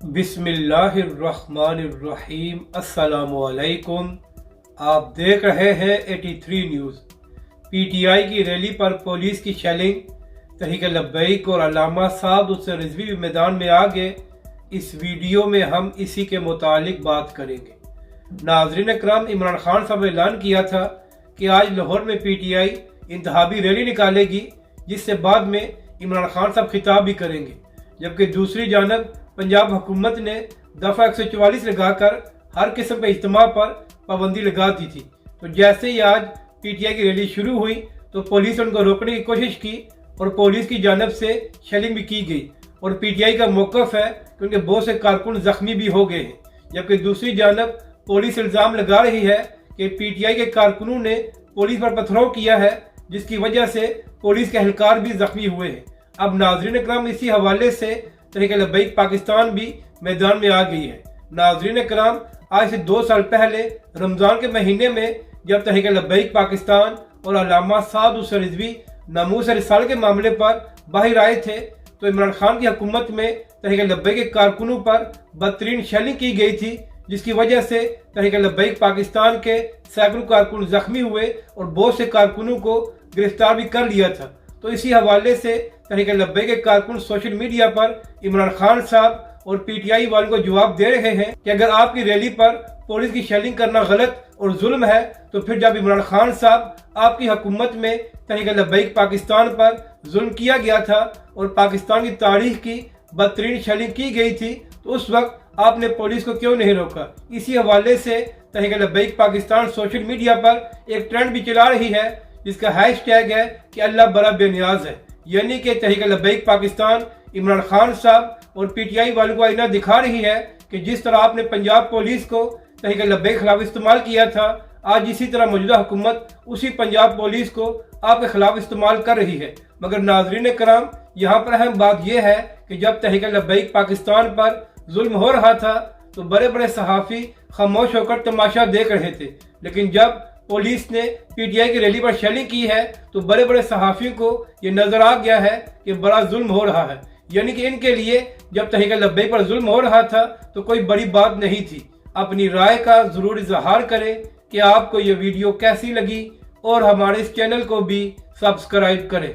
बिस्मिल्लाहिर्रहमानिर्रहीम। अस्सलाम वालेकुम। आप देख रहे हैं 83 न्यूज़। पीटीआई की रैली पर पुलिस की शेलिंग, तहरीक लब्बैक और अल्लामा साद हुसैन रिजवी भी मैदान में आ गए। इस वीडियो में हम इसी के मुतालिक बात करेंगे। नाज़रीन कराम, इमरान खान साहब ने ऐलान किया था कि आज लाहौर में पीटीआई इंतहाबी रैली निकालेगी, जिससे बाद में इमरान खान साहब खिताब भी करेंगे। जबकि दूसरी जानब पंजाब हुकूमत ने दफ़ा 144 लगाकर हर किस्म के इज्तिमा पर पाबंदी लगा दी थी। तो जैसे ही आज पीटीआई की रैली शुरू हुई तो पुलिस ने उनको रोकने की कोशिश की और पुलिस की जानब से शेलिंग भी की गई। और पीटीआई का मौक़िफ़ है कि उनके बहुत से कारकुन जख्मी भी हो गए हैं। जबकि दूसरी जानब पुलिस इल्ज़ाम लगा रही है कि पीटीआई के कारकुनों ने पुलिस पर पथराव किया है, जिसकी वजह से पुलिस के एहलकार भी जख्मी हुए हैं। अब नाज़रीन कराम, इसी हवाले से तहरीक लब्बैक पाकिस्तान भी मैदान में आ गई है। नाज़रीन कराम, आज से 2 साल पहले रमज़ान के महीने में जब तहरीक लब्बैक पाकिस्तान और अल्लामा साद हुसैन रिजवी नामूस रिसाल के मामले पर बाहर आए थे, तो इमरान खान की हुकूमत में तहरीक लब्बैक के कारकुनों पर बदतरीन शेलिंग की गई थी, जिसकी वजह से तहरीक लब्बैक पाकिस्तान के सैकड़ों कारकुन जख्मी हुए और बहुत से कारकुनों को गिरफ्तार भी कर लिया था। तो इसी हवाले से तहरीक लब्बैक के कारकुन सोशल मीडिया पर इमरान खान साहब और पीटीआई वालों को जवाब दे रहे हैं कि अगर आपकी रैली पर पुलिस की शेलिंग करना गलत और जुल्म है, तो फिर जब इमरान खान साहब आपकी हुकूमत में तहरीक लब्बैक पाकिस्तान पर जुल्म किया गया था और पाकिस्तान की तारीख की बदतरीन शेलिंग की गई थी, तो उस वक्त आपने पुलिस को क्यों नहीं रोका। इसी हवाले से तहरीक लब्बैक पाकिस्तान सोशल मीडिया पर एक ट्रेंड भी चला रही है, जिसका हैशटैग है कि अल्लाह बड़ा बेनियाज है। यानी कि तहरीक लब्बैक पाकिस्तान इमरान खान साहब और पीटीआई वालों को आईना दिखा रही है कि जिस तरह आपने पंजाब पुलिस को तहरीक लब्बैक के खिलाफ इस्तेमाल किया था, आज इसी तरह मौजूदा हुकूमत उसी पंजाब पुलिस को आपके खिलाफ इस्तेमाल कर रही है। मगर नाजरीन कराम, यहाँ पर अहम बात यह है कि जब तहरीक लब्बैक पाकिस्तान पर जुल्म हो रहा था तो बड़े बड़े सहाफ़ी खामोश होकर तमाशा देख रहे थे, लेकिन जब पुलिस ने पीटीआई की रैली पर शेलिंग की है तो बड़े बड़े सहाफ़ियों को ये नजर आ गया है कि बड़ा जुल्म हो रहा है। यानी कि इनके लिए जब तहरीक लब्बैक पर जुल्म हो रहा था तो कोई बड़ी बात नहीं थी। अपनी राय का जरूर इजहार करें कि आपको ये वीडियो कैसी लगी और हमारे इस चैनल को भी सब्सक्राइब करें।